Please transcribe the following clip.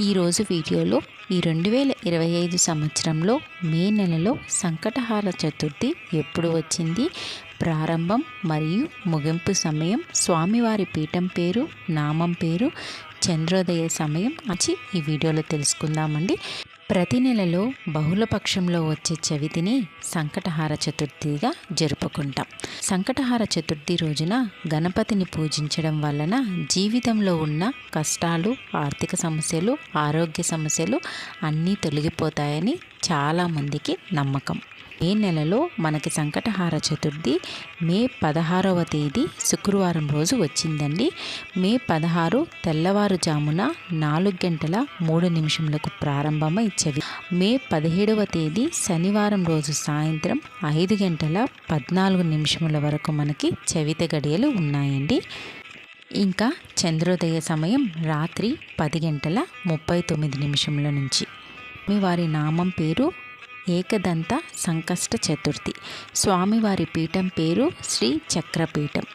ఈరోజు వీడియోలో ఈ 2025 సంవత్సరంలో మే నెలలో సంకటహార చతుర్థి ఎప్పుడు వచ్చింది, ప్రారంభం మరియు ముగింపు సమయం, స్వామివారి పీఠం పేరు, నామం పేరు, చంద్రోదయ సమయం వచ్చి ఈ వీడియోలో తెలుసుకుందామండి. ప్రతి నెలలో బహుళపక్షంలో వచ్చే చవితిని సంకటహార చతుర్థిగా జరుపుకుంటాం. సంకటహార చతుర్థి రోజున గణపతిని పూజించడం వలన జీవితంలో ఉన్న కష్టాలు, ఆర్థిక సమస్యలు, ఆరోగ్య సమస్యలు అన్నీ తొలగిపోతాయని చాలామందికి నమ్మకం. మే నెలలో మనకి సంకటహార చతుర్థి మే 16వ తేదీ శుక్రవారం రోజు వచ్చిందండి. మే 16 తెల్లవారుజామున 4:03 ప్రారంభమై చవి మే 17వ తేదీ శనివారం రోజు సాయంత్రం 5:14 వరకు మనకి చవిత గడియలు ఉన్నాయండి. ఇంకా చంద్రోదయ సమయం రాత్రి 10:39 నుంచి. వారి నామం పేరు ఏకదంత సంకష్ట చతుర్థి. స్వామివారి పీఠం పేరు శ్రీ చక్రపీఠం.